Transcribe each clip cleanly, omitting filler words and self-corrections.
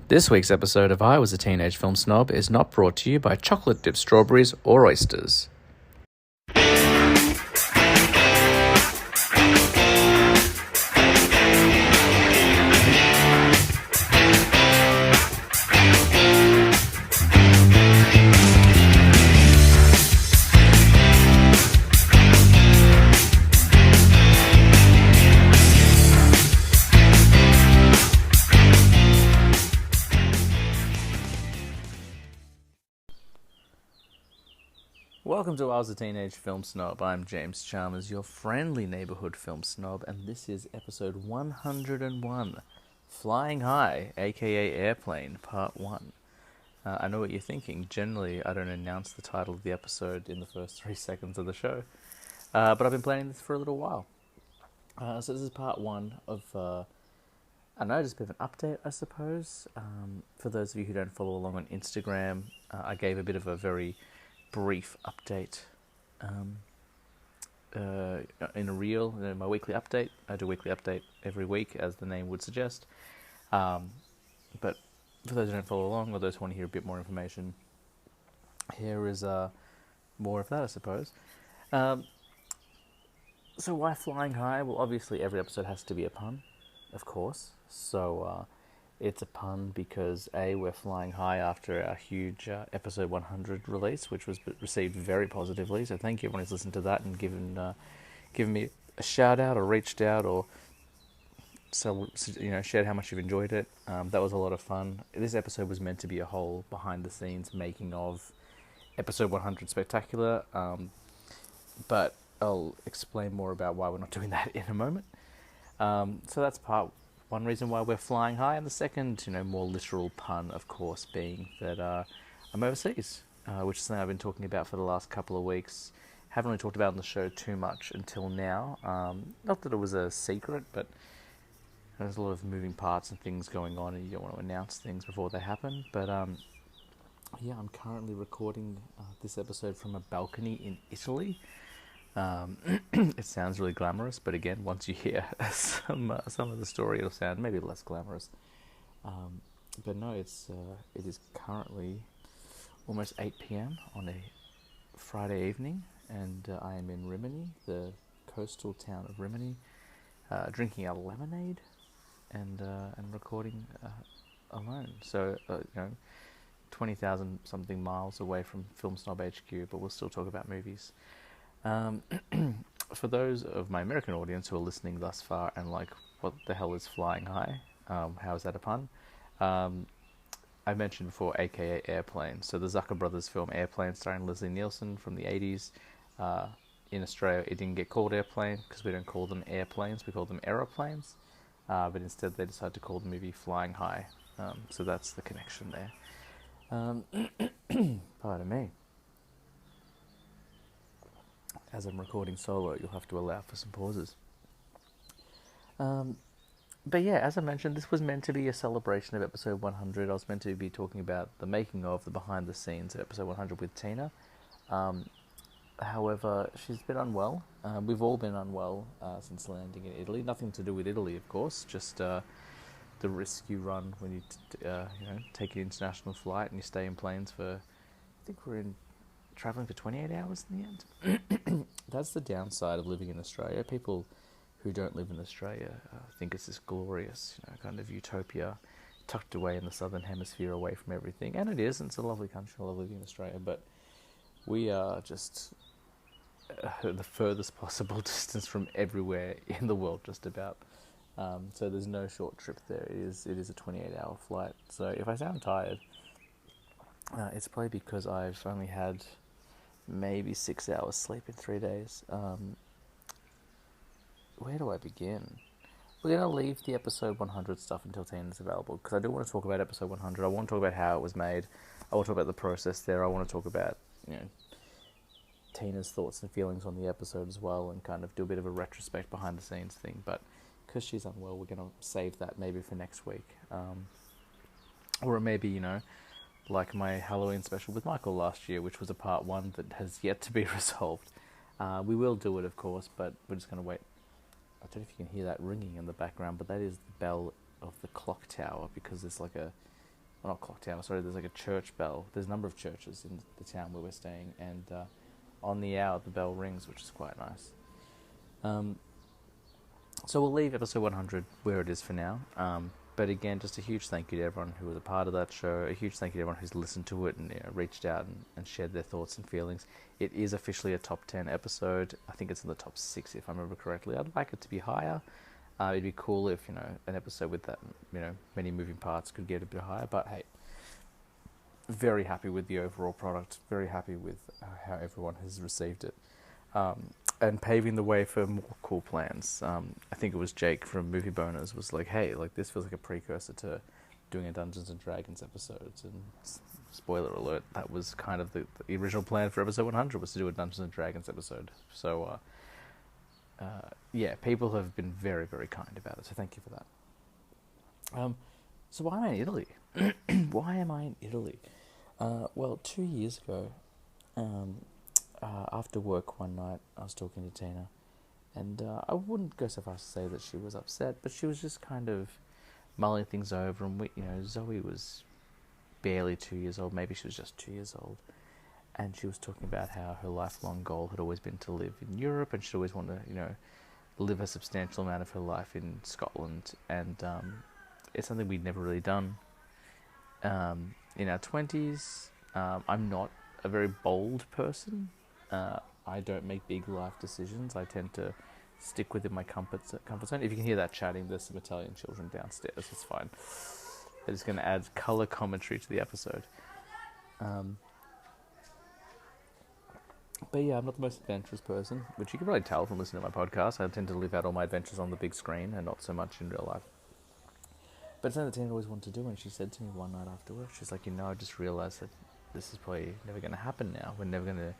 This week's episode of I Was a Teenage Film Snob is not brought to you by chocolate dipped strawberries or oysters. Welcome to I Was a Teenage Film Snob. I'm James Chalmers, your friendly neighborhood film snob, and this is episode 101, Flying High, a.k.a. Airplane, Part 1. I know what you're thinking. Generally, I don't announce the title of the episode in the first 3 seconds of the show, but I've been planning this for a little while. So this is Part 1 of, I don't know, just a bit of an update, I suppose. For those of you who don't follow along on Instagram, I gave a bit of a very brief update in a reel, my weekly update. I do a weekly update every week, as the name would suggest. But for those who don't follow along, or those who want to hear a bit more information, here is more of that, I suppose. So why Flying High? Well, obviously every episode has to be a pun, of course. So it's a pun because A, we're flying high after our huge episode 100 release, which was received very positively. So thank you everyone who's listened to that and given me a shout out or reached out or shared how much you've enjoyed it. That was a lot of fun. This episode was meant to be a whole behind the scenes making of episode 100 spectacular, but I'll explain more about why we're not doing that in a moment. So that's one reason why we're flying high, and the second, more literal pun, of course, being that I'm overseas, which is something I've been talking about for the last couple of weeks. Haven't really talked about on the show too much until now. Not that it was a secret, but there's a lot of moving parts and things going on, and you don't want to announce things before they happen. But I'm currently recording this episode from a balcony in Italy. It sounds really glamorous, but again, once you hear some of the story, it'll sound maybe less glamorous. But no, it is currently almost 8 p.m. on a Friday evening, and I am in Rimini, the coastal town of Rimini, drinking a lemonade and recording alone. So 20,000 something miles away from Film Snob HQ, but we'll still talk about movies. For those of my American audience who are listening thus far and like, what the hell is Flying High? How is that a pun? I mentioned before a.k.a. Airplane. So the Zucker brothers film Airplane, starring Leslie Nielsen from the 80s. In Australia, it didn't get called Airplane because we don't call them airplanes, we call them aeroplanes. But instead they decided to call the movie Flying High. So that's the connection there. Pardon me. As I'm recording solo, you'll have to allow for some pauses. But yeah, as I mentioned, this was meant to be a celebration of episode 100. I was meant to be talking about the making of, the behind the scenes of episode 100 with Tina. However, she's been unwell. We've all been unwell since landing in Italy. Nothing to do with Italy, of course, just the risk you run when you take an international flight and you stay in planes for, I think we're traveling for 28 hours in the end. That's the downside of living in Australia. People who don't live in Australia think it's this glorious, kind of utopia, tucked away in the southern hemisphere, away from everything. And it is, and it's a lovely country. I love living in Australia, but we are just the furthest possible distance from everywhere in the world, just about. So there's no short trip there. It is a 28-hour flight. So if I sound tired, it's probably because I've only had maybe 6 hours sleep in 3 days. Where do I begin? We're going to leave the episode 100 stuff until Tina's available, because I do want to talk about episode 100. I want to talk about how it was made. I want to talk about the process there. I want to talk about, Tina's thoughts and feelings on the episode as well, and kind of do a bit of a retrospect behind the scenes thing. But because she's unwell, we're going to save that maybe for next week. Or maybe, like my Halloween special with Michael last year, which was a part 1 that has yet to be resolved. We will do it, of course, but we're just going to wait. I don't know if you can hear that ringing in the background, but that is the bell of the clock tower, because there's like a not clock tower, sorry, there's like a church bell. There's a number of churches in the town where we're staying, and on the hour the bell rings, which is quite nice. So we'll leave episode 100 where it is for now. But again, just a huge thank you to everyone who was a part of that show. A huge thank you to everyone who's listened to it and reached out and shared their thoughts and feelings. It is officially a top 10 episode. I think it's in the top 6 if I remember correctly. I'd like it to be higher. It'd be cool if, an episode with that, many moving parts could get a bit higher. But hey, very happy with the overall product. Very happy with how everyone has received it. And paving the way for more cool plans. I think it was Jake from Movie Boners was like, hey, like this feels like a precursor to doing a Dungeons and Dragons episode. And spoiler alert, that was kind of the original plan for episode 100 was to do a Dungeons and Dragons episode. So, people have been very, very kind about it. So thank you for that. So why am I in Italy? Why am I in Italy? Well, 2 years ago, after work one night, I was talking to Tina, and I wouldn't go so far as to say that she was upset, but she was just kind of mulling things over, and Zoe was barely 2 years old, maybe she was just 2 years old, and she was talking about how her lifelong goal had always been to live in Europe, and she'd always want to, live a substantial amount of her life in Scotland, and it's something we'd never really done. In our 20s, I'm not a very bold person. I don't make big life decisions. I tend to stick within my comfort zone. If you can hear that chatting, there's some Italian children downstairs. It's fine. They're just going to add colour commentary to the episode. But yeah, I'm not the most adventurous person, which you can probably tell from listening to my podcast. I tend to live out all my adventures on the big screen and not so much in real life. But it's something that Tina always wanted to do, and she said to me one night after work, she's like, I just realised that this is probably never going to happen now. We're never going to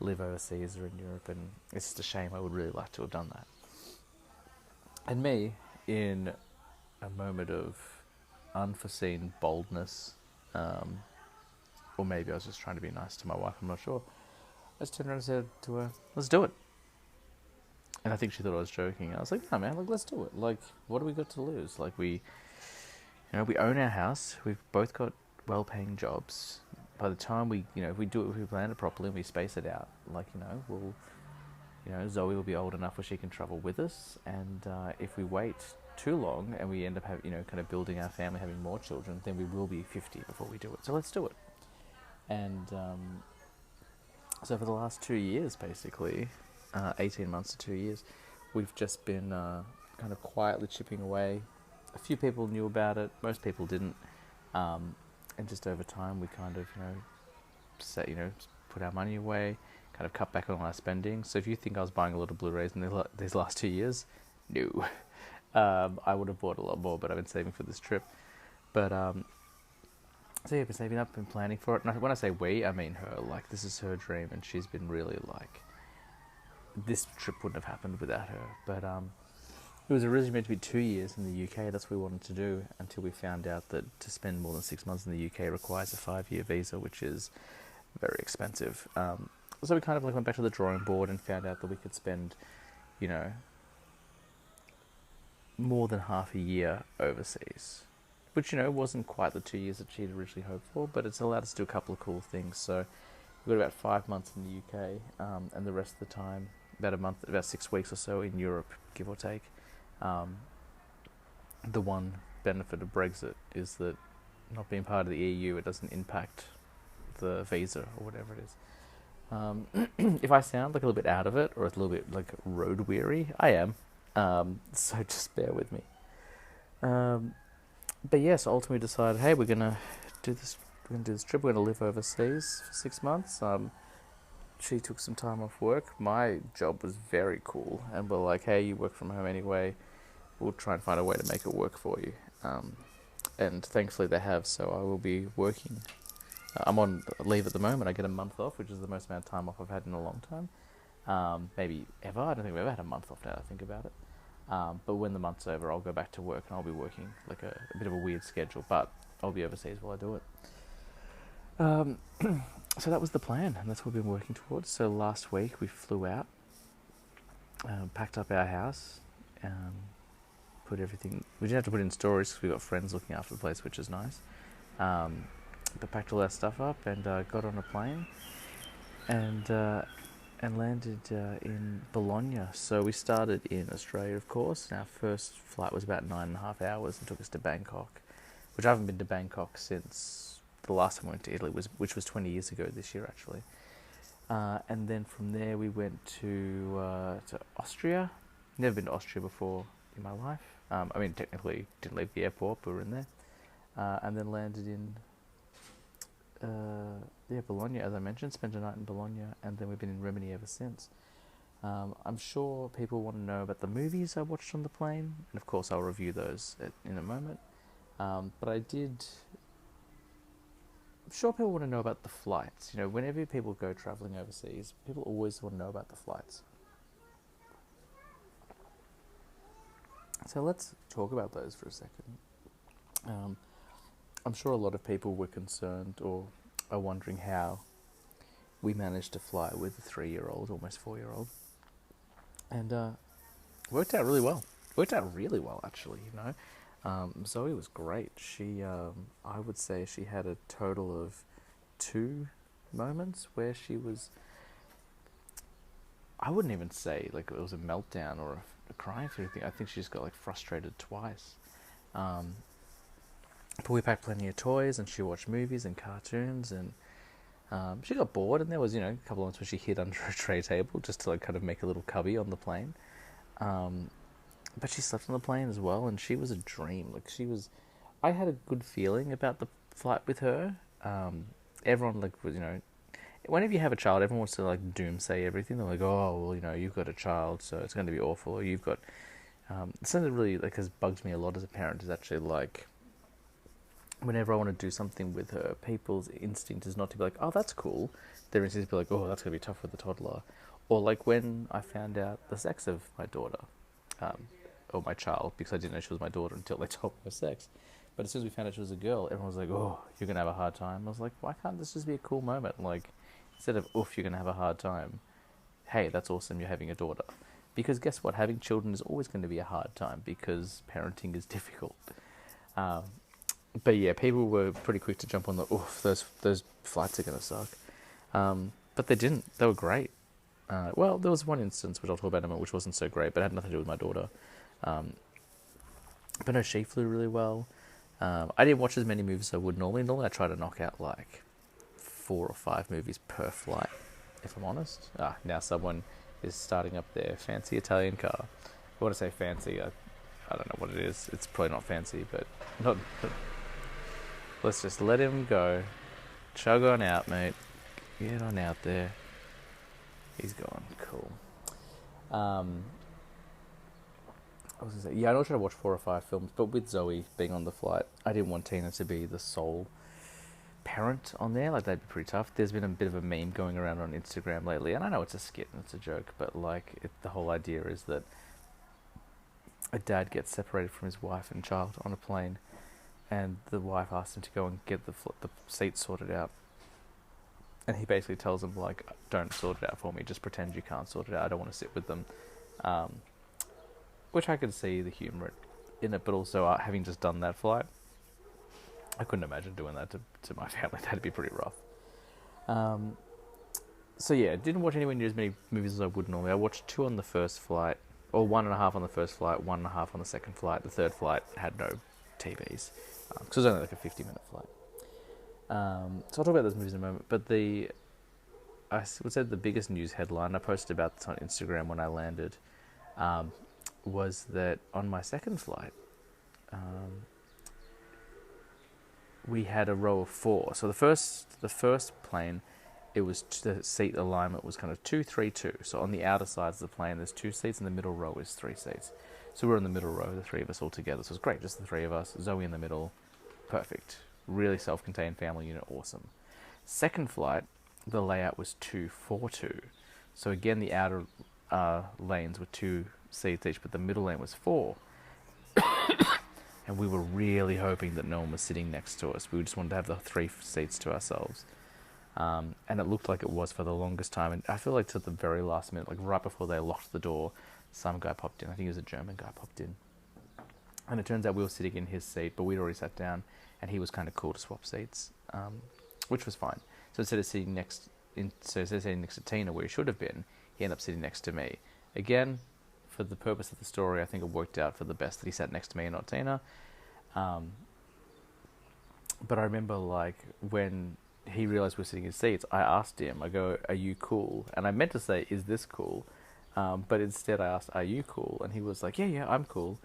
live overseas or in Europe, and it's just a shame. I would really like to have done that. And me, in a moment of unforeseen boldness, or maybe I was just trying to be nice to my wife, I'm not sure, I just turned around and said to her, let's do it. And I think she thought I was joking. I was like, no man, let's do it. Like, what do we got to lose? Like, we own our house, we've both got well-paying jobs. By the time we plan it properly and we space it out, Zoe will be old enough where she can travel with us. And if we wait too long and we end up kind of building our family, having more children, then we will be 50 before we do it. So let's do it. And so for the last 2 years, basically, 18 months to 2 years, we've just been kind of quietly chipping away. A few people knew about it, most people didn't. And just over time, we kind of, put our money away, kind of cut back on our spending. So if you think I was buying a lot of Blu-rays in these last 2 years, no. I would have bought a lot more, but I've been saving for this trip. But, so yeah, I've been saving up, been planning for it. And when I say we, I mean her. Like, this is her dream, and she's been really, this trip wouldn't have happened without her. But, it was originally meant to be 2 years in the UK. That's what we wanted to do until we found out that to spend more than 6 months in the UK requires a 5-year visa, which is very expensive. So we kind of went back to the drawing board and found out that we could spend, more than half a year overseas, which, wasn't quite the 2 years that she'd originally hoped for, but it's allowed us to do a couple of cool things. So we've got about 5 months in the UK, and the rest of the time, about 6 weeks or so in Europe, give or take. The one benefit of Brexit is that not being part of the EU, it doesn't impact the visa or whatever it is. If I sound like a little bit out of it or a little bit road weary, I am. So just bear with me. But yes, so ultimately decided, hey, we're gonna do this. We're gonna do this trip. We're gonna live overseas for 6 months. She took some time off work. My job was very cool, and we're like, hey, you work from home anyway. We'll try and find a way to make it work for you. And thankfully they have, so I will be working. I'm on leave at the moment. I get a month off, which is the most amount of time off I've had in a long time. Maybe ever. I don't think we've ever had a month off now that I think about it. But when the month's over, I'll go back to work, and I'll be working a bit of a weird schedule, but I'll be overseas while I do it. So that was the plan, and that's what we've been working towards. So last week we flew out, packed up our house, put everything. We didn't have to put it in storage because we got friends looking after the place, which is nice. But packed all that stuff up and got on a plane and landed in Bologna. So we started in Australia, of course. And our first flight was about 9.5 hours and took us to Bangkok, which I haven't been to Bangkok since the last time I went to Italy, which was 20 years ago this year, actually. And then from there we went to Austria. Never been to Austria before in my life. I mean, technically didn't leave the airport, but we were in there. And then landed in Bologna, as I mentioned. Spent a night in Bologna, and then we've been in Rimini ever since. I'm sure people want to know about the movies I watched on the plane, and of course I'll review those in a moment. But I'm sure people want to know about the flights. You know, whenever people go traveling overseas, people always want to know about the flights. So let's talk about those for a second. I'm sure a lot of people were concerned or are wondering how we managed to fly with a 3-year-old, almost 4-year-old. And worked out really well. Worked out really well, actually, you know. Zoe was great. I would say she had a total of 2 moments where she was, I wouldn't even say like it was a meltdown or a crying or anything. I think she just got like frustrated twice. But we packed plenty of toys, and she watched movies and cartoons, and she got bored, and there was, a couple of times where she hid under a tray table just to like kind of make a little cubby on the plane. But she slept on the plane as well, and she was a dream. I had a good feeling about the flight with her. Everyone was, whenever you have a child, everyone wants to like doomsay everything. They're like, oh, well, you've got a child, so it's going to be awful. Or you've got something that really like has bugged me a lot as a parent is actually like, whenever I want to do something with her, people's instinct is not to be like, oh, that's cool. Their instinct is to be like, oh, that's going to be tough with the toddler. Or like when I found out the sex of my daughter, or my child, because I didn't know she was my daughter until they told me her sex. But as soon as we found out she was a girl, everyone was like, oh, you're going to have a hard time. I was like, why can't this just be a cool moment? Like, instead of, oof, you're going to have a hard time, hey, that's awesome, you're having a daughter. Because guess what? Having children is always going to be a hard time because parenting is difficult. But yeah, people were pretty quick to jump on the, oof, those flights are going to suck. But they didn't. They were great. Well, there was one instance, which I'll talk about in a moment, which wasn't so great, but it had nothing to do with my daughter. But no, she flew really well. I didn't watch as many movies as I would normally. Normally I try to knock out like 4 or 5 movies per flight, if I'm honest. Now someone is starting up their fancy Italian car. I want to say fancy. I don't know what it is. It's probably not fancy, but not... Let's just let him go. Chug on out, mate. Get on out there. He's gone. Cool. I was going to say, yeah, I know I watched 4 or 5 films, but with Zoe being on the flight, I didn't want Tina to be the sole parent on there. Like, that'd be pretty tough. There's been a bit of a meme going around on Instagram lately, and I know it's a skit and it's a joke, but like, the whole idea is that a dad gets separated from his wife and child on a plane, and the wife asks him to go and get the seat sorted out. And he basically tells him, like, don't sort it out for me, just pretend you can't sort it out, I don't want to sit with them. Which I could see the humour in it, but also having just done that flight, I couldn't imagine doing that to my family. That'd be pretty rough. So yeah, didn't watch anywhere near as many movies as I would normally. I watched 2 on the first flight, or 1.5 on the first flight, 1.5 on the second flight. The third flight had no TVs, because it was only like a 50-minute flight. So I'll talk about those movies in a moment, but I would say the biggest news headline, I posted about this on Instagram when I landed, was that on my second flight, we had a row of 4. So the first plane, it was the seat alignment was kind of 2, 3, 2. So on the outer sides of the plane, there's 2 seats, and the middle row is 3 seats. So we're in the middle row, the 3 of us all together. So it's great, just the 3 of us. Zoe in the middle, perfect. Really self-contained family unit, awesome. Second flight, the layout was 2, 4, 2. So again, the outer lanes were 2 seats each, but the middle lane was 4. And we were really hoping that no one was sitting next to us. We just wanted to have the 3 seats to ourselves. And it looked like it was for the longest time. And I feel like to the very last minute, like right before they locked the door, some guy popped in. I think it was a German guy popped in. And it turns out we were sitting in his seat, but we'd already sat down. and he was kind of cool to swap seats, which was fine. So instead of sitting next to Tina, where he should have been, he ended up sitting next to me. Again, for the purpose of the story, I think it worked out for the best that he sat next to me and not Tina. But I remember, like, when he realized we were sitting in seats, I asked him, I go, "Are you cool?" And I meant to say, "Is this cool?" But instead I asked, "Are you cool?" And he was like, "Yeah, I'm cool."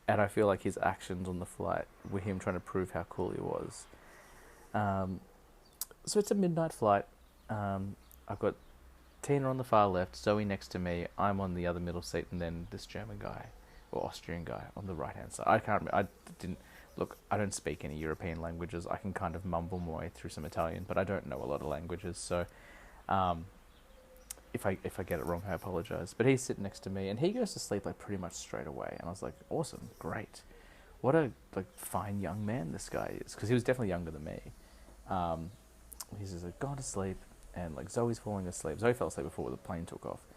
And I feel like his actions on the flight were him trying to prove how cool he was. So it's a midnight flight. I've got Tina on the far left, Zoe next to me, I'm on the other middle seat, and then this German guy, or Austrian guy, on the right-hand side. I can't remember. I don't speak any European languages. I can kind of mumble my way through some Italian, but I don't know a lot of languages, so if I get it wrong, I apologise. But he's sitting next to me, and he goes to sleep like pretty much straight away, and I was like, awesome, great. What a fine young man this guy is, because he was definitely younger than me. He's just like, gone to sleep, and like Zoe's falling asleep. Zoe fell asleep before the plane took off,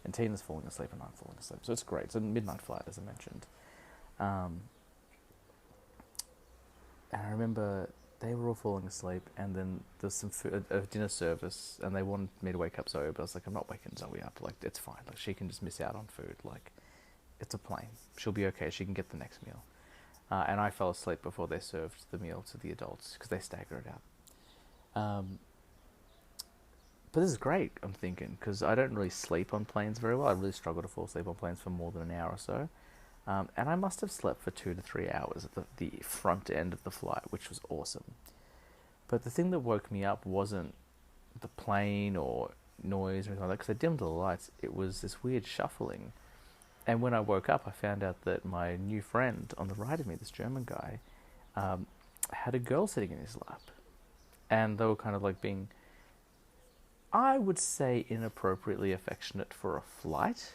and Tina's falling asleep, and I'm falling asleep. So it's great. It's a midnight flight, as I mentioned. And I remember they were all falling asleep, and then there's some food, a dinner service, and they wanted me to wake up Zoe, but I was like, I'm not waking Zoe up. Like, it's fine. Like, she can just miss out on food. Like, it's a plane. She'll be okay. She can get the next meal. And I fell asleep before they served the meal to the adults, because they stagger it out. But this is great, I'm thinking, because I don't really sleep on planes very well. I really struggle to fall asleep on planes for more than an hour or so. And I must have slept for 2 to 3 hours at the front end of the flight, which was awesome. But the thing that woke me up wasn't the plane or noise or anything like that, because I dimmed all the lights. It was this weird shuffling. And when I woke up, I found out that my new friend on the right of me, this German guy, had a girl sitting in his lap. And they were kind of like being, I would say, inappropriately affectionate for a flight,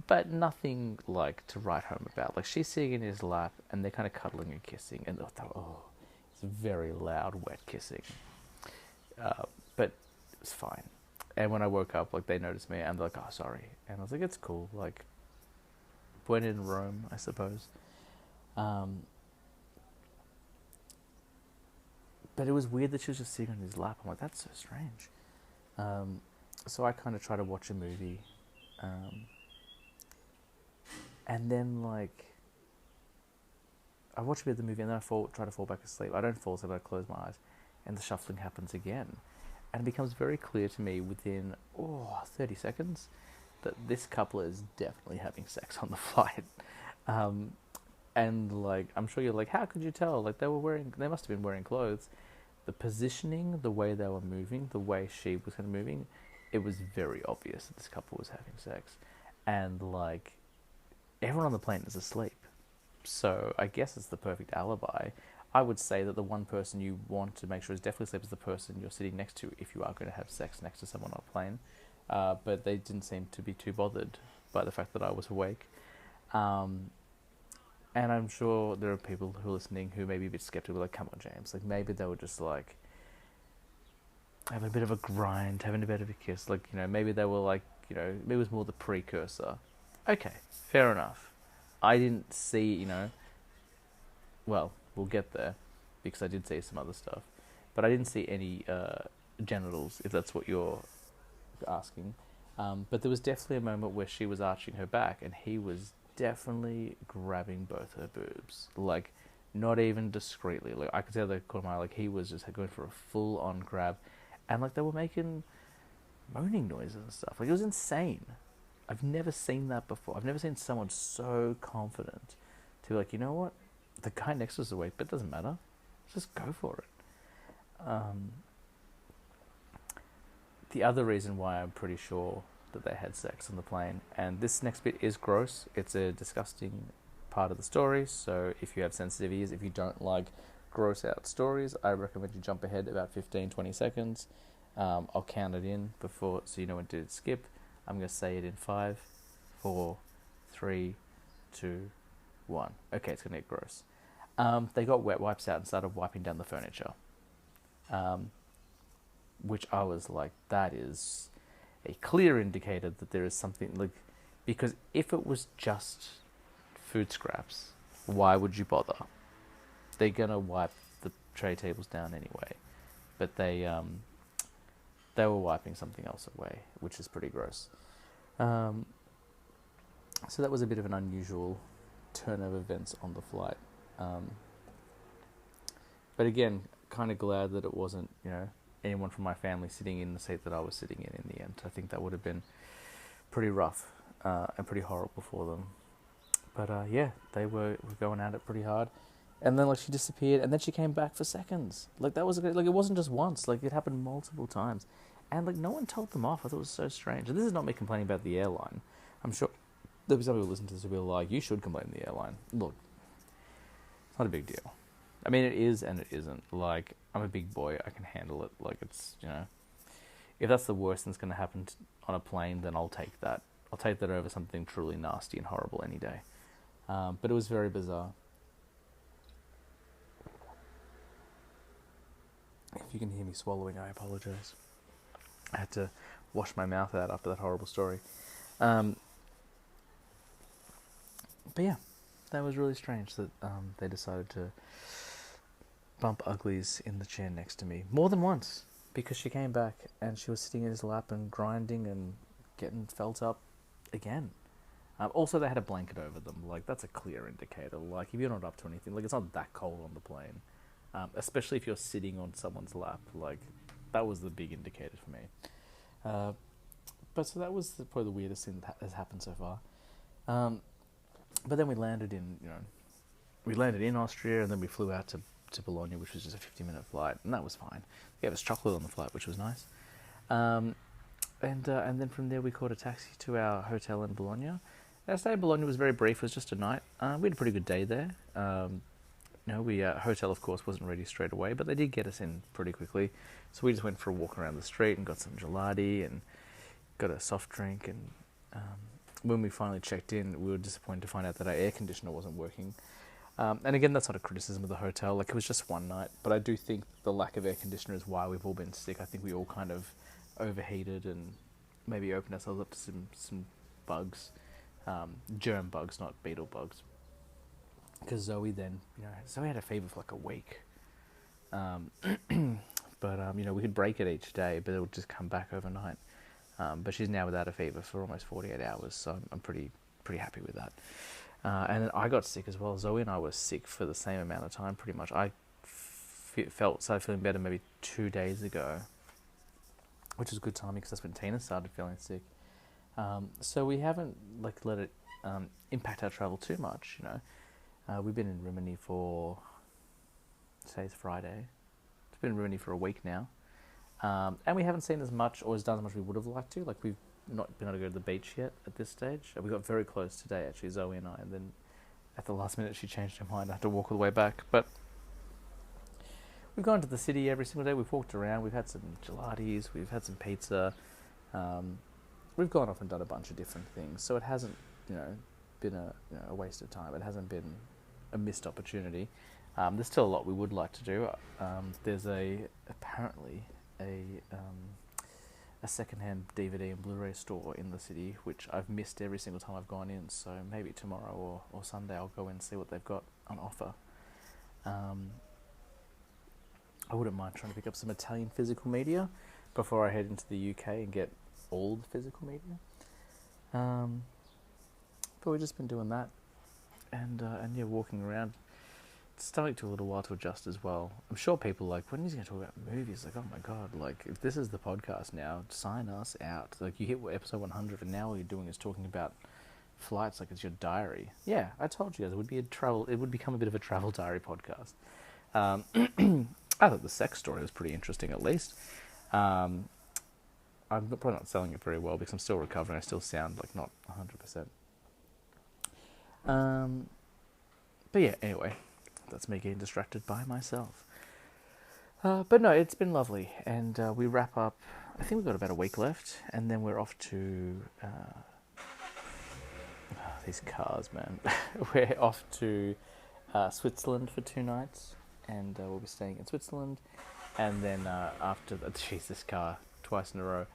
but nothing like to write home about. Like, she's sitting in his lap, and they're kind of cuddling and kissing, and it's very loud, wet kissing. But it's fine. And when I woke up, like, they noticed me, and they're like, "Oh, sorry." And I was like, "It's cool. Like, when in Rome, I suppose." But it was weird that she was just sitting on his lap. I'm like, that's so strange. So I kind of try to watch a movie. And then, like, I watch a bit of the movie, and then I try to fall back asleep. I don't fall asleep, I close my eyes, and the shuffling happens again. And it becomes very clear to me within 30 seconds that this couple is definitely having sex on the flight. And, like, I'm sure you're like, how could you tell? Like, they must have been wearing clothes. The positioning, the way they were moving, the way she was kind of moving, it was very obvious that this couple was having sex. And, like, everyone on the plane is asleep. So I guess it's the perfect alibi. I would say that the one person you want to make sure is definitely asleep is the person you're sitting next to if you are going to have sex next to someone on a plane. But they didn't seem to be too bothered by the fact that I was awake. And I'm sure there are people who are listening who may be a bit skeptical, like, come on, James. Like, maybe they were just, like, having a bit of a grind, having a bit of a kiss. Like, you know, maybe they were, like, you know, maybe it was more the precursor. Okay, fair enough. I didn't see, you know, well, we'll get there, because I did see some other stuff. But I didn't see any genitals, if that's what you're asking. But there was definitely a moment where she was arching her back, and he was definitely grabbing both her boobs, like, not even discreetly. Like, I could tell they caught my eye. Like, he was just going for a full-on grab, and, like, they were making moaning noises and stuff. Like, it was insane. I've never seen that before. I've never seen someone so confident to be like, you know what, the guy next to us is awake, but it doesn't matter. Just go for it. The other reason why I'm pretty sure that they had sex on the plane, and this next bit is gross. It's a disgusting part of the story, so if you have sensitive ears, if you don't like gross out stories, I recommend you jump ahead about 15-20 seconds. I'll count it in before, so you know when to skip. I'm going to say it in 5, 4, 3, 2, 1. Okay, it's going to get gross. They got wet wipes out and started wiping down the furniture. Which I was like, that is a clear indicator that there is something, like, because if it was just food scraps, why would you bother? They're going to wipe the tray tables down anyway. But they were wiping something else away, which is pretty gross. So that was a bit of an unusual turn of events on the flight. But again, kind of glad that it wasn't, anyone from my family sitting in the seat that I was sitting in the end. I think that would have been pretty rough and pretty horrible for them. But yeah, they were going at it pretty hard. And then she disappeared, and then she came back for seconds. That was it wasn't just once. It happened multiple times, and no one told them off. I thought it was so strange. And this is not me complaining about the airline. I'm sure there'll be some people listening to this who will be like, "You should complain to the airline." Look, it's not a big deal. I mean, it is and it isn't. I'm a big boy. I can handle it. It's if that's the worst that's going to happen on a plane, then I'll take that. I'll take that over something truly nasty and horrible any day. But it was very bizarre. If you can hear me swallowing, I apologize. I had to wash my mouth out after that horrible story. But yeah, that was really strange that they decided to bump Uglies in the chair next to me more than once, because she came back and she was sitting in his lap and grinding and getting felt up again. Also, they had a blanket over them. That's a clear indicator. If you're not up to anything, it's not that cold on the plane. Especially if you're sitting on someone's lap, that was the big indicator for me. But so that was probably the weirdest thing that has happened so far. But then we landed in Austria, and then we flew out to Bologna, which was just a 50-minute flight, and that was fine. They gave us chocolate on the flight, which was nice. And then from there we caught a taxi to our hotel in Bologna. Our stay in Bologna was very brief. It was just a night. We had a pretty good day there. Hotel, of course, wasn't ready straight away, but they did get us in pretty quickly. So we just went for a walk around the street and got some gelati and got a soft drink. And when we finally checked in, we were disappointed to find out that our air conditioner wasn't working. And again, that's not a criticism of the hotel. It was just one night. But I do think the lack of air conditioner is why we've all been sick. I think we all kind of overheated and maybe opened ourselves up to some bugs. Germ bugs, not beetle bugs. Because Zoe Zoe had a fever for a week. But we could break it each day, but it would just come back overnight. But she's now without a fever for almost 48 hours, so I'm pretty happy with that. And then I got sick as well. Zoe and I were sick for the same amount of time, pretty much. I started feeling better maybe 2 days ago, which is good timing because that's when Tina started feeling sick. So we haven't let it impact our travel too much, We've been in Rimini for, today's Friday. It's been in Rimini for a week now. And we haven't seen as much or as done as much as we would have liked to. We've not been able to go to the beach yet at this stage. We got very close today, actually, Zoe and I, and then at the last minute she changed her mind. I had to walk all the way back. But we've gone to the city every single day. We've walked around. We've had some gelatis. We've had some pizza. We've gone off and done a bunch of different things. So it hasn't, been a waste of time. It hasn't been a missed opportunity. There's still a lot we would like to do. There's apparently a secondhand DVD and Blu-ray store in the city, which I've missed every single time I've gone in. So maybe tomorrow or Sunday I'll go in and see what they've got on offer. I wouldn't mind trying to pick up some Italian physical media before I head into the UK and get all the physical media. But we've just been doing that, and walking around. It's starting to a little while to adjust as well. I'm sure people when are you going to talk about movies? Oh my god, if this is the podcast now, sign us out. You hit episode 100 and now all you're doing is talking about flights it's your diary. Yeah, I told you guys it would become a bit of a travel diary podcast. I thought the sex story was pretty interesting, at least. I'm probably not selling it very well because I'm still recovering. I still sound not 100%. But yeah, anyway, that's me getting distracted by myself. But no, it's been lovely, and we wrap up. I think we've got about a week left, and then we're off to these cars, man. We're off to Switzerland for 2 nights, and we'll be staying in Switzerland, and then after that, jeez, this car twice in a row.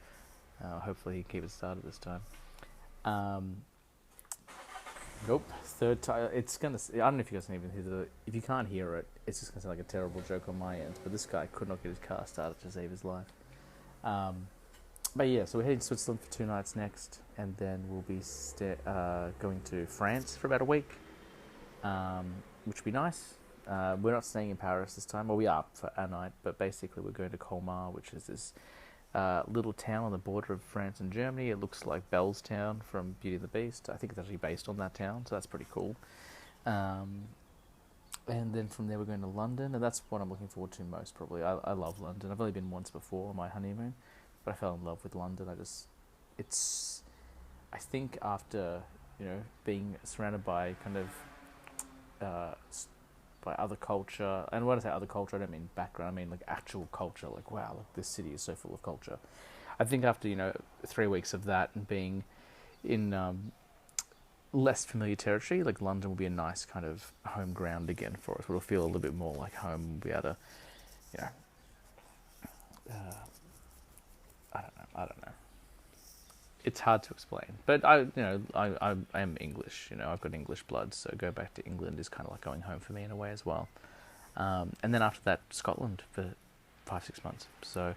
Hopefully, he can keep it started this time. Nope. Third time. It's gonna. I don't know if you guys can even hear the. If you can't hear it, it's just gonna sound like a terrible joke on my end. But this guy could not get his car started to save his life. Um, but yeah, so we're heading to Switzerland for 2 nights next, and then we'll be going to France for about a week, which will be nice. We're not staying in Paris this time. Well, we are for a night, but basically we're going to Colmar, which is this little town on the border of France and Germany. It looks like Bellstown from Beauty and the Beast. I think it's actually based on that town, so that's pretty cool. Um, and then from there we're going to London, and that's what I'm looking forward to most probably. I love London. I've only been once before on my honeymoon, but I fell in love with London. It's, I think after, being surrounded by kind of, by other culture, and when I say other culture, I don't mean background, I mean like actual culture, like wow, like this city is so full of culture. I think after, 3 weeks of that and being in less familiar territory, like London will be a nice kind of home ground again for us. It'll feel a little bit more like home. We'll be able to, you know, I don't know. It's hard to explain, but I am English. I've got English blood, so go back to England is kind of like going home for me in a way as well. And then after that, Scotland for 5-6 months. So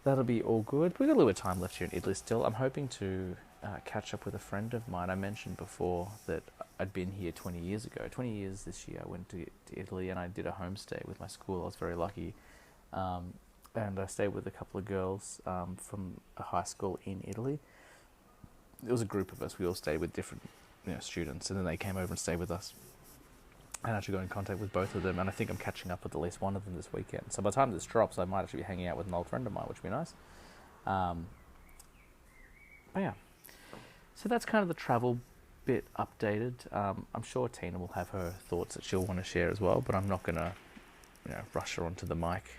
that'll be all good. We've got a little bit of time left here in Italy still. I'm hoping to catch up with a friend of mine. I mentioned before that I'd been here 20 years ago. 20 years this year I went to Italy and I did a homestay with my school. I was very lucky. And I stayed with a couple of girls from a high school in Italy. It was a group of us. We all stayed with different students, and then they came over and stayed with us. And I actually got in contact with both of them, and I think I'm catching up with at least one of them this weekend. So by the time this drops, I might actually be hanging out with an old friend of mine, which would be nice. But yeah, so that's kind of the travel bit updated. I'm sure Tina will have her thoughts that she'll want to share as well, but I'm not going to rush her onto the mic.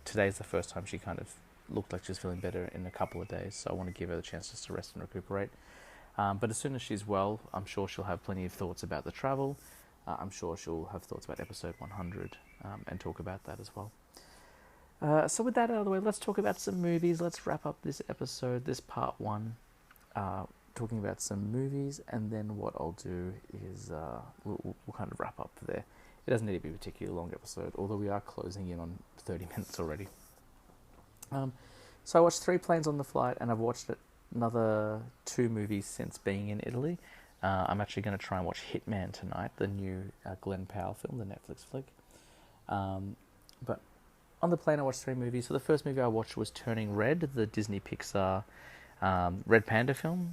Today's the first time she kind of looked like she's feeling better in a couple of days, so I want to give her the chance just to rest and recuperate. But as soon as she's well, I'm sure she'll have plenty of thoughts about the travel. I'm sure she'll have thoughts about episode 100 and talk about that as well. So with that out of the way, let's talk about some movies. Let's wrap up this episode, this part one, talking about some movies, and then what I'll do is we'll kind of wrap up there. It doesn't need to be a particularly long episode, although we are closing in on 30 minutes already. So I watched 3 planes on the flight, and I've watched another 2 movies since being in Italy. I'm actually going to try and watch Hitman tonight, the new Glenn Powell film, the Netflix flick. But on the plane I watched 3 movies. So the first movie I watched was Turning Red, the Disney Pixar Red Panda film.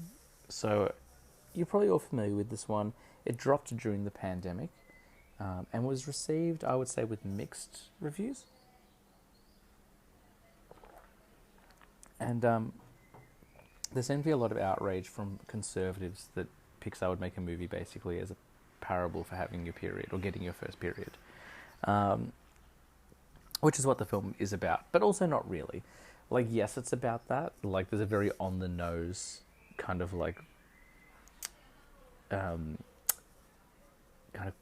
So you're probably all familiar with this one. It dropped during the pandemic and was received, I would say, with mixed reviews. And there seemed to be a lot of outrage from conservatives that Pixar would make a movie basically as a parable for having your period or getting your first period, which is what the film is about, but also not really. Like, yes, it's about that. Like, there's a very on-the-nose kind of like kind of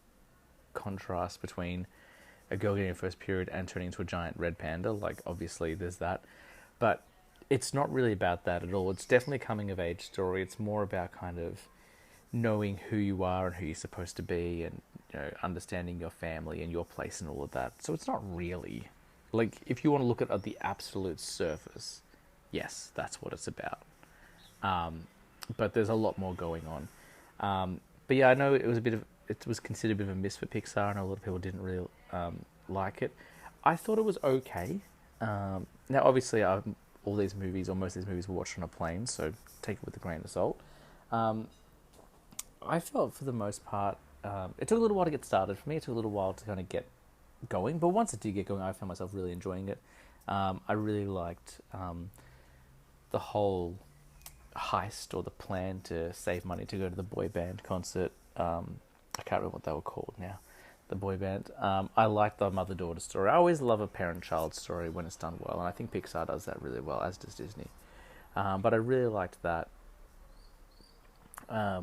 contrast between a girl getting her first period and turning into a giant red panda. Like, obviously there's that, but it's not really about that at all. It's definitely a coming-of-age story. It's more about kind of knowing who you are and who you're supposed to be, and understanding your family and your place and all of that. So it's not really like, if you want to look at the absolute surface, yes, that's what it's about. But there's a lot more going on. But yeah, I know it was considered a bit of a miss for Pixar, and a lot of people didn't really like it. I thought it was okay. Now, obviously, all these movies, or most of these movies, were watched on a plane, so take it with a grain of salt. I felt, for the most part, it took a little while to get started for me. It took a little while to kind of get going, but once it did get going, I found myself really enjoying it. I really liked the whole heist, or the plan to save money to go to the boy band concert. I can't remember what they were called now. The boy band. I like the mother-daughter story. I always love a parent-child story when it's done well, and I think Pixar does that really well, as does Disney. But I really liked that. The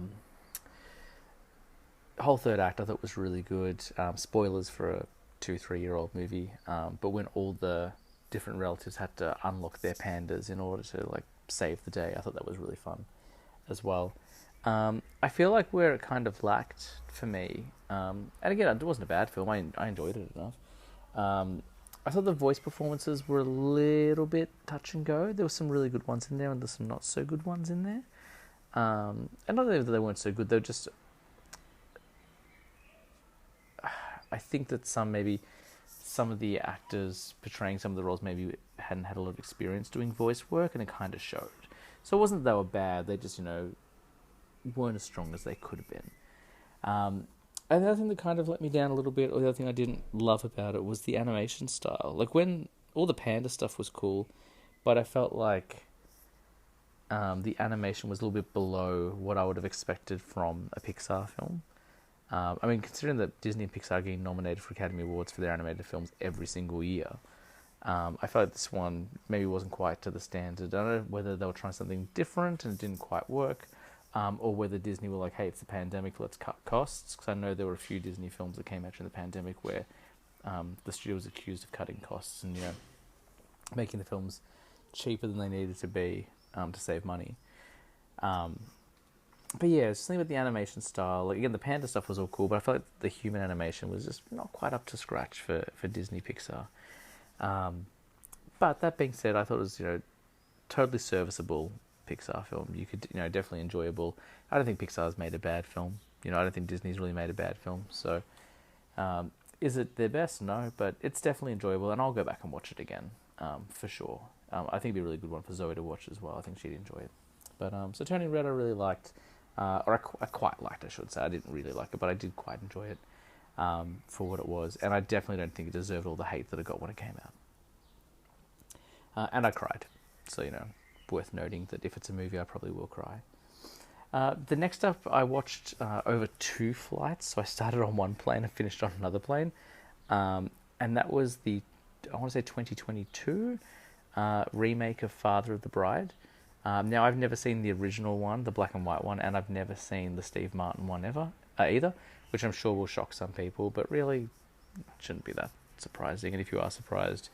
whole third act I thought was really good. Spoilers for a 2-3-year-old movie, but when all the different relatives had to unlock their pandas in order to like save the day, I thought that was really fun as well. I feel like where it kind of lacked for me, and again, it wasn't a bad film. I enjoyed it enough. I thought the voice performances were a little bit touch and go. There were some really good ones in there, and there's some not so good ones in there. And not that they weren't so good, they were just. I think that some of the actors portraying some of the roles maybe hadn't had a lot of experience doing voice work, and it kind of showed. So it wasn't that they were bad. They just weren't as strong as they could have been. And the other thing that kind of let me down a little bit, or the other thing I didn't love about it, was the animation style. Like, when all the panda stuff was cool, but I felt like the animation was a little bit below what I would have expected from a Pixar film. I mean, considering that Disney and Pixar are getting nominated for Academy Awards for their animated films every single year, I felt like this one maybe wasn't quite to the standard. I don't know whether they were trying something different and it didn't quite work, or whether Disney were like, hey, it's a pandemic, let's cut costs. Because I know there were a few Disney films that came out during the pandemic where the studio was accused of cutting costs and making the films cheaper than they needed to be to save money. But yeah, it's something with the animation style. Like, again, the panda stuff was all cool, but I felt like the human animation was just not quite up to scratch for Disney Pixar. But that being said, I thought it was totally serviceable Pixar film. You could definitely enjoyable. I don't think Pixar's made a bad film. I don't think Disney's really made a bad film. So, is it their best? No, but it's definitely enjoyable, and I'll go back and watch it again for sure. I think it'd be a really good one for Zoe to watch as well. I think she'd enjoy it. But so Turning Red, I really liked. Or I quite liked, I should say. I didn't really like it, but I did quite enjoy it for what it was. And I definitely don't think it deserved all the hate that it got when it came out. And I cried. So, worth noting that if it's a movie, I probably will cry. The next up, I watched over 2 flights. So I started on one plane and finished on another plane. And that was the, I want to say 2022 remake of Father of the Bride. Now, I've never seen the original one, the black and white one, and I've never seen the Steve Martin one either, which I'm sure will shock some people, but really shouldn't be that surprising. And if you are surprised,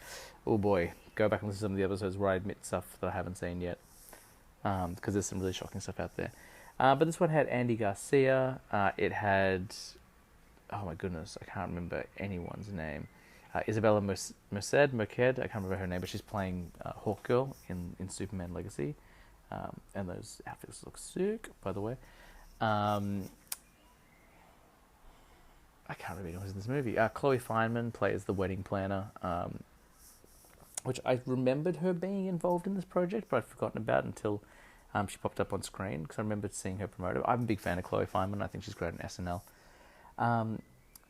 oh boy, go back and listen to some of the episodes where I admit stuff that I haven't seen yet, because there's some really shocking stuff out there. But this one had Andy Garcia. It had, oh my goodness, I can't remember anyone's name. Isabella Merced, I can't remember her name, but she's playing Hawkgirl in Superman Legacy. And those outfits look sick, by the way. I can't remember who's in this movie. Chloe Fineman plays the wedding planner, which I remembered her being involved in this project, but I'd forgotten about until she popped up on screen, because I remembered seeing her promoted. I'm a big fan of Chloe Fineman. I think she's great on SNL.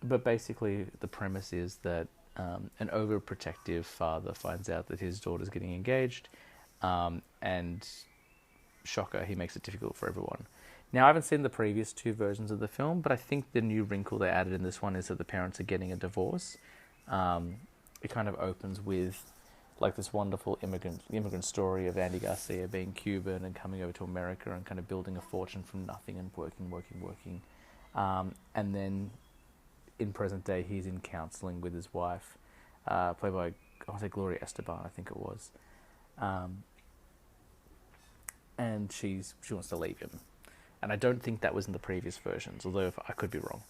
But basically, the premise is that an overprotective father finds out that his daughter's getting engaged, and shocker, he makes it difficult for everyone. Now, I haven't seen the previous 2 versions of the film, but I think the new wrinkle they added in this one is that the parents are getting a divorce. It kind of opens with like this wonderful immigrant story of Andy Garcia being Cuban and coming over to America and kind of building a fortune from nothing and working. And then in present day, he's in counselling with his wife, played by, I want to say Gloria Estefan, I think it was. And she wants to leave him. And I don't think that was in the previous versions, although I could be wrong.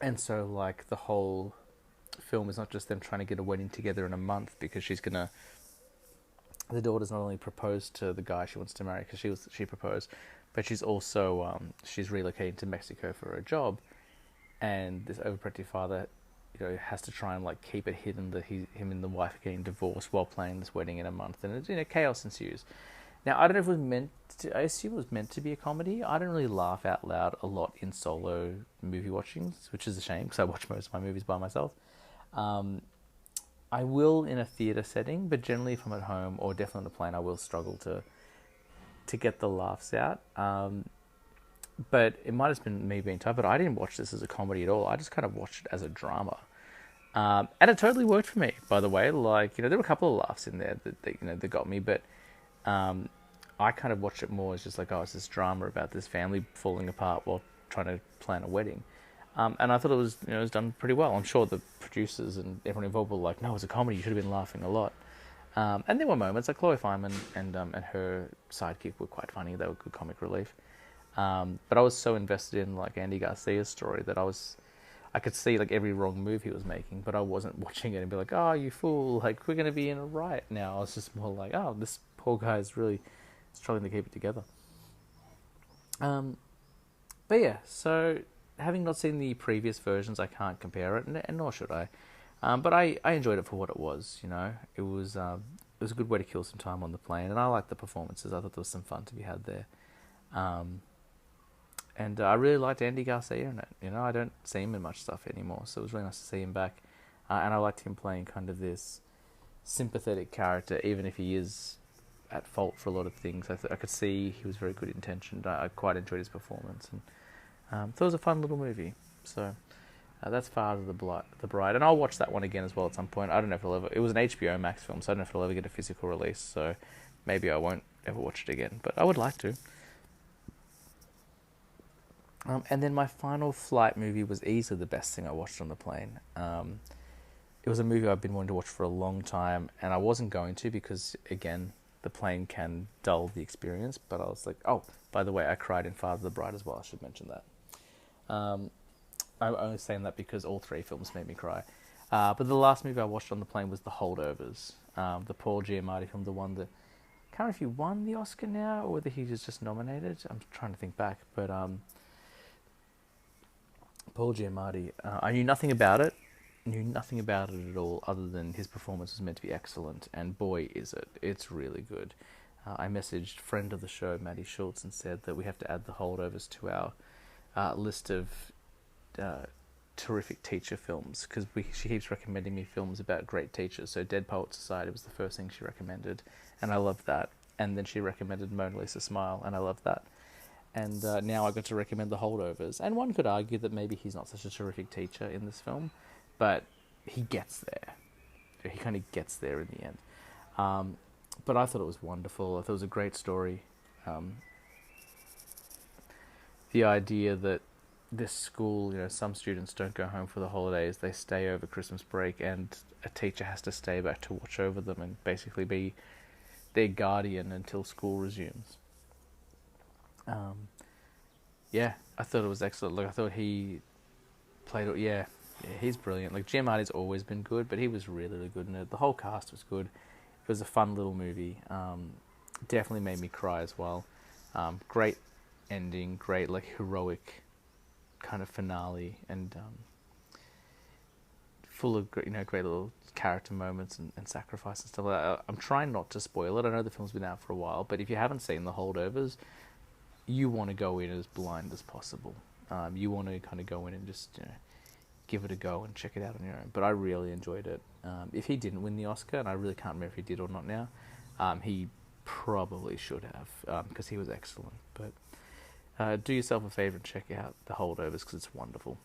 And so, like, the whole film is not just them trying to get a wedding together in a month, because the daughter's not only proposed to the guy she wants to marry because she proposed, but she's also she's relocating to Mexico for a job, and this overprotective father has to try and like keep it hidden that him and the wife are getting divorced while planning this wedding in a month, and chaos ensues. Now, I don't know if it was meant to, I assume it was meant to be a comedy. I don't really laugh out loud a lot in solo movie watchings, which is a shame because I watch most of my movies by myself. I will in a theatre setting, but generally if I'm at home or definitely on a plane, I will struggle to get the laughs out. But it might have been me being tired, but I didn't watch this as a comedy at all. I just kind of watched it as a drama. And it totally worked for me, by the way. Like, there were a couple of laughs in there that got me, but I kind of watched it more as just like, oh, it's this drama about this family falling apart while trying to plan a wedding. And I thought it was, it was done pretty well. I'm sure the producers and everyone involved were like, no, it's a comedy, you should have been laughing a lot. And there were moments like Chloe Fineman and her sidekick were quite funny. They were good comic relief. But I was so invested in like Andy Garcia's story that I could see like every wrong move he was making, but I wasn't watching it and be like, "Oh, you fool! Like we're gonna be in a riot now." I was just more like, "Oh, this poor guy is really struggling to keep it together." Um, but yeah, so having not seen the previous versions, I can't compare it, and nor should I. But I enjoyed it for what it was. You know, it was a good way to kill some time on the plane, and I liked the performances. I thought there was some fun to be had there. Um, and I really liked Andy Garcia in it. You know, I don't see him in much stuff anymore, so it was really nice to see him back. And I liked him playing kind of this sympathetic character, even if he is at fault for a lot of things. I could see he was very good intentioned. I quite enjoyed his performance, and thought it was a fun little movie. So that's Father of the Bride, and I'll watch that one again as well at some point. I don't know if it'll ever. It was an HBO Max film, so I don't know if it'll ever get a physical release. So maybe I won't ever watch it again, but I would like to. And then my final flight movie was easily the best thing I watched on the plane. It was a movie I've been wanting to watch for a long time, and I wasn't going to because, again, the plane can dull the experience. But I was like, oh, by the way, I cried in Father of the Bride as well. I should mention that. I'm only saying that because all three films made me cry. But the last movie I watched on the plane was The Holdovers, the Paul Giamatti film, the one that I can't remember if he won the Oscar now or whether he was just nominated. I'm trying to think back, but Paul Giamatti. I knew nothing about it. Knew nothing about it at all, other than his performance was meant to be excellent, and boy, is it! It's really good. I messaged friend of the show, Maddie Schultz, and said that we have to add The Holdovers to our list of terrific teacher films, because she keeps recommending me films about great teachers. So Dead Poets Society was the first thing she recommended, and I loved that. And then she recommended Mona Lisa Smile, and I loved that. And now I got to recommend The Holdovers. And one could argue that maybe he's not such a terrific teacher in this film, but he gets there. He kind of gets there in the end. But I thought it was wonderful. I thought it was a great story. The idea that this school, you know, some students don't go home for the holidays, they stay over Christmas break, and a teacher has to stay back to watch over them and basically be their guardian until school resumes. Yeah, I thought it was excellent. Like, I thought he played it, yeah, he's brilliant. Like, Giamatti's always been good, but he was really, really good in it. The whole cast was good. It was a fun little movie. Definitely made me cry as well. Great ending, great, like, heroic kind of finale, and full of great, great little character moments and sacrifice and stuff like that. I'm trying not to spoil it. I know the film's been out for a while, but if you haven't seen The Holdovers, you want to go in as blind as possible. You want to kind of go in and just give it a go and check it out on your own. But I really enjoyed it. If he didn't win the Oscar, and I really can't remember if he did or not now, he probably should have, because he was excellent. But do yourself a favour and check out The Holdovers, because it's wonderful.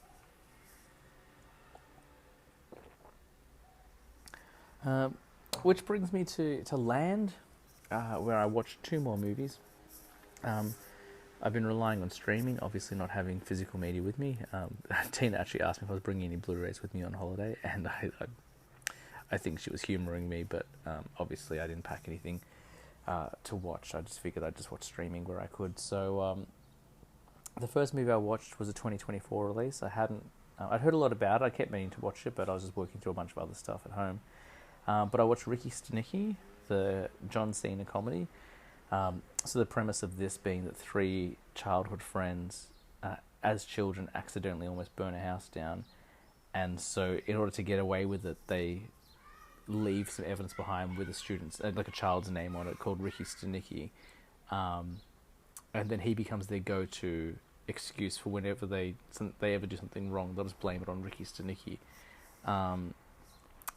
Which brings me to Land, where I watched 2 more movies. I've been relying on streaming, obviously not having physical media with me. Tina actually asked me if I was bringing any Blu-rays with me on holiday, and I think she was humouring me, but obviously I didn't pack anything to watch. I just figured I'd just watch streaming where I could. So the first movie I watched was a 2024 release. I'd heard a lot about it. I kept meaning to watch it, but I was just working through a bunch of other stuff at home. But I watched Ricky Stenicki, the John Cena comedy. So the premise of this being that 3 childhood friends, as children, accidentally almost burn a house down, and so in order to get away with it, they leave some evidence behind with a student's, like a child's name on it, called Ricky Stenicki, and then he becomes their go-to excuse for whenever they ever do something wrong. They'll just blame it on Ricky Stenicki.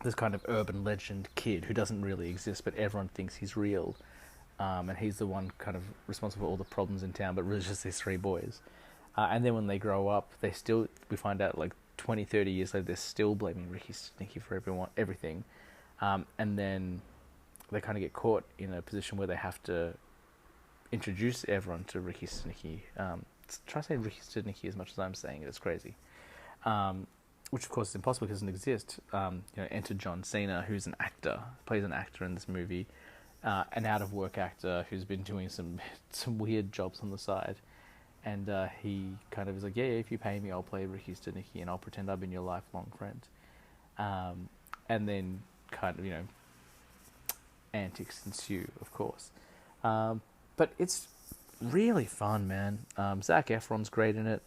This kind of urban legend kid who doesn't really exist, but everyone thinks he's real. And he's the one kind of responsible for all the problems in town, but really just these 3 boys. And then when they grow up, we find out like 20, 30 years later, they're still blaming Ricky Stenicki for everything. And then they kind of get caught in a position where they have to introduce everyone to Ricky Stenicki. Try to say Ricky Stenicki as much as I'm saying it, it's crazy. which of course is impossible because it doesn't exist. Enter John Cena, who's an actor, plays an actor in this movie, an out of work actor who's been doing some some weird jobs on the side, and he kind of is like, yeah, if you pay me, I'll play Ricky Stenicki and I'll pretend I've been your lifelong friend, and then kind of antics ensue, of course, but it's really fun, man. Zac Efron's great in it.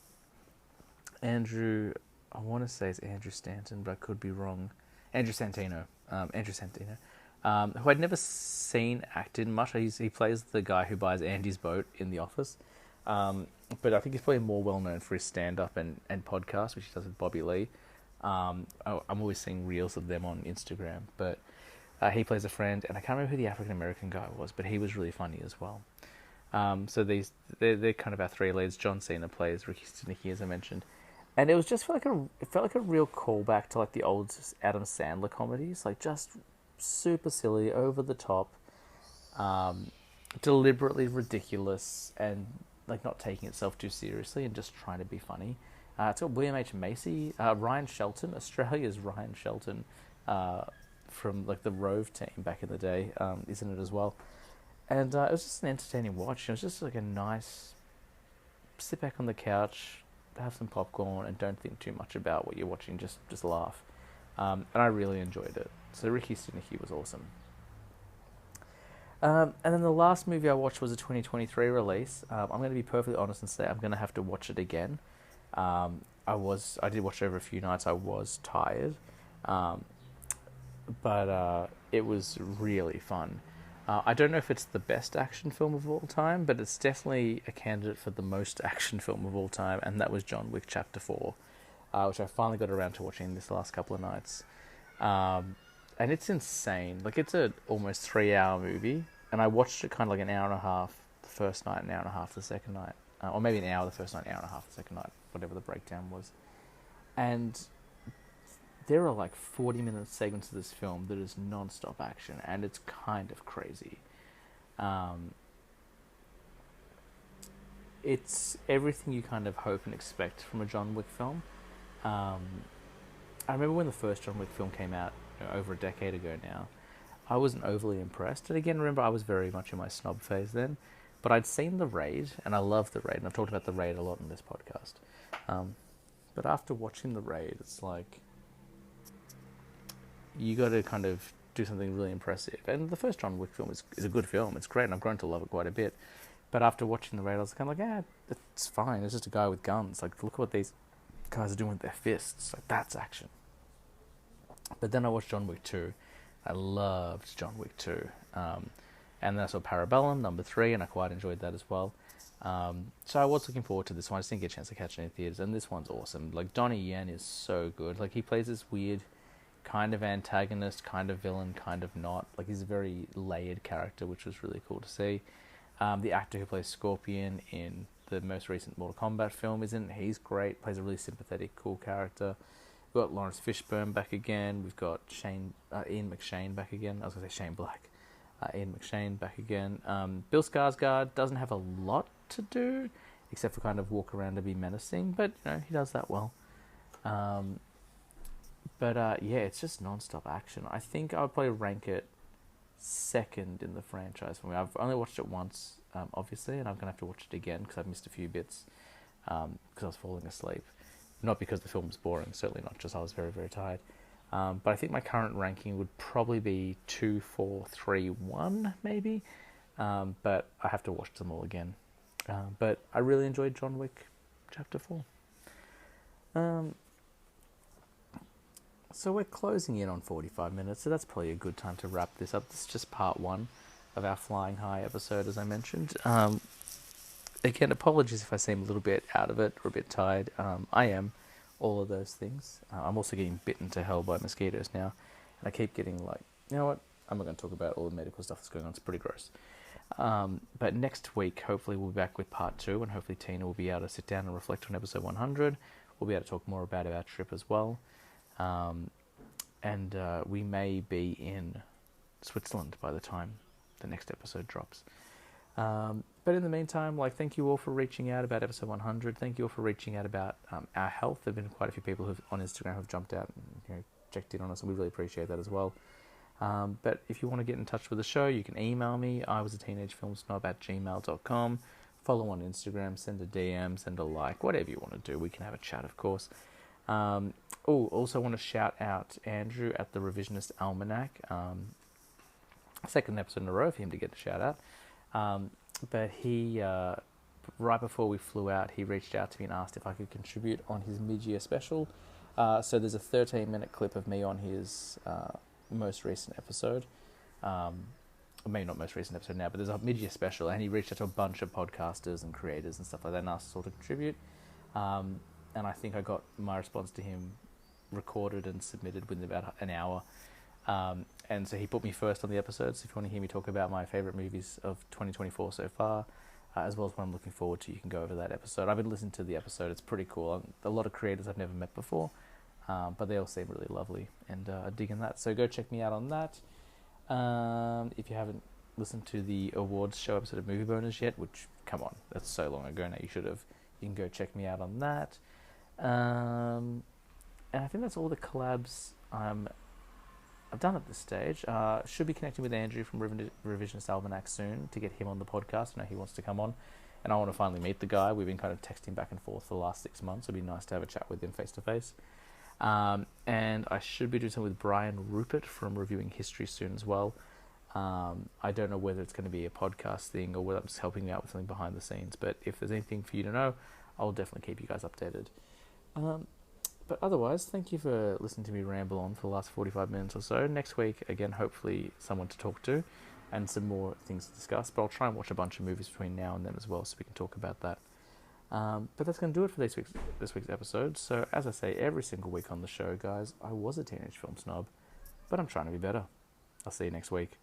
I want to say it's Andrew Stanton, but I could be wrong. Andrew Santino. Who I'd never seen act in much. He plays the guy who buys Andy's boat in The Office. But I think he's probably more well known for his stand-up and podcast, which he does with Bobby Lee. I'm always seeing reels of them on Instagram. But he plays a friend, and I can't remember who the African-American guy was, but he was really funny as well. So they're kind of our three leads. John Cena plays Ricky Stenicki, as I mentioned. And it felt like a real callback to like the old Adam Sandler comedies, like just super silly, over the top, deliberately ridiculous, and like not taking itself too seriously and just trying to be funny. It's got William H. Macy, Ryan Shelton, Australia's Ryan Shelton, from like the Rove team back in the day, is in it as well. And it was just an entertaining watch. It was just like a nice sit back on the couch, have some popcorn, and don't think too much about what you're watching. Just laugh. And I really enjoyed it. So Ricky Stenicki was awesome. And then the last movie I watched was a 2023 release. I'm going to be perfectly honest and say I'm going to have to watch it again. I did watch it over a few nights. I was tired, but it was really fun. I don't know if it's the best action film of all time, but it's definitely a candidate for the most action film of all time, and that was John Wick Chapter 4, which I finally got around to watching this last couple of nights. And it's insane. Like, it's an almost 3-hour movie, and I watched it kind of like an hour and a half the first night, an hour and a half the second night, or maybe an hour the first night, an hour and a half the second night, whatever the breakdown was. And there are like 40-minute segments of this film that is non-stop action, and it's kind of crazy. It's everything you kind of hope and expect from a John Wick film. I remember when the first John Wick film came out, over a decade ago now, I wasn't overly impressed. And again, remember, I was very much in my snob phase then, but I'd seen The Raid, and I loved The Raid, and I've talked about The Raid a lot in this podcast. But after watching The Raid, it's like, you got to kind of do something really impressive. And the first John Wick film is a good film. It's great, and I've grown to love it quite a bit. But after watching The Raid, I was kind of like, it's fine. It's just a guy with guns. Like, look what these guys are doing with their fists. Like, that's action. But then I watched John Wick 2. I loved John Wick 2. And then I saw Parabellum, number 3, and I quite enjoyed that as well. So I was looking forward to this one. I just didn't get a chance to catch it in theaters, and this one's awesome. Like, Donnie Yen is so good. Like, he plays this weird kind of antagonist, kind of villain, kind of not. Like, he's a very layered character, which was really cool to see. The actor who plays Scorpion in the most recent Mortal Kombat film is in it. He's great, plays a really sympathetic, cool character. We've got Lawrence Fishburne back again. We've got Ian McShane back again. I was going to say Shane Black. Ian McShane back again. Bill Skarsgård doesn't have a lot to do, except for kind of walk around and be menacing, but he does that well. But it's just non-stop action. I think I would probably rank it second in the franchise for me. I've only watched it once, obviously, and I'm going to have to watch it again because I've missed a few bits because I was falling asleep. Not because the film was boring, certainly not, just I was very, very tired. But I think my current ranking would probably be 2, 4, 3, 1, maybe. But I have to watch them all again. But I really enjoyed John Wick Chapter 4. So we're closing in on 45 minutes, so that's probably a good time to wrap this up. This is just part 1 of our Flying High episode, as I mentioned. Again, apologies if I seem a little bit out of it or a bit tired. I am all of those things. I'm also getting bitten to hell by mosquitoes now, and I keep getting like, you know what? I'm not going to talk about all the medical stuff that's going on. It's pretty gross. But next week, hopefully, we'll be back with part 2, and hopefully Tina will be able to sit down and reflect on episode 100. We'll be able to talk more about our trip as well. And we may be in Switzerland by the time the next episode drops. But in the meantime, like, thank you all for reaching out about episode 100. Thank you all for reaching out about our health. There have been quite a few people who've on Instagram who've jumped out and checked in on us, and we really appreciate that as well. But if you want to get in touch with the show, you can email me. I was a teenagefilmsnob@gmail.com. Follow on Instagram, send a DM, send a like, whatever you want to do. We can have a chat, of course. Also want to shout out Andrew at the Revisionist Almanac. Second episode in a row for him to get a shout out. But he, right before we flew out, he reached out to me and asked if I could contribute on his mid-year special. So there's a 13-minute clip of me on his most recent episode. Maybe not most recent episode now, but there's a mid-year special, and he reached out to a bunch of podcasters and creators and stuff like that and asked us all to contribute. And I think I got my response to him recorded and submitted within about an hour. And so he put me first on the episode, so if you want to hear me talk about my favourite movies of 2024 so far, as well as what I'm looking forward to, you can go over that episode. I've been listening to the episode, it's pretty cool. A lot of creators I've never met before, but they all seem really lovely, and I'm digging that. So go check me out on that. If you haven't listened to the awards show episode of Movie Bonus yet, which, come on, that's so long ago now, you should have, you can go check me out on that. And I think that's all the collabs I've done at this stage. Should be connecting with Andrew from Revisionist Almanac soon to get him on the podcast. I know he wants to come on, and I want to finally meet the guy. We've been kind of texting back and forth for the last 6 months. It'd be nice to have a chat with him face to face. And I should be doing something with Brian Rupert from Reviewing History soon as well. I don't know whether it's going to be a podcast thing or whether I'm just helping out with something behind the scenes, but if there's anything for you to know, I'll definitely keep you guys updated. But otherwise, thank you for listening to me ramble on for the last 45 minutes or so. Next week, again, hopefully someone to talk to and some more things to discuss, but I'll try and watch a bunch of movies between now and then as well, so we can talk about that. But that's going to do it for this week's episode. So, as I say every single week on the show, guys, I was a teenage film snob, but I'm trying to be better. I'll see you next week.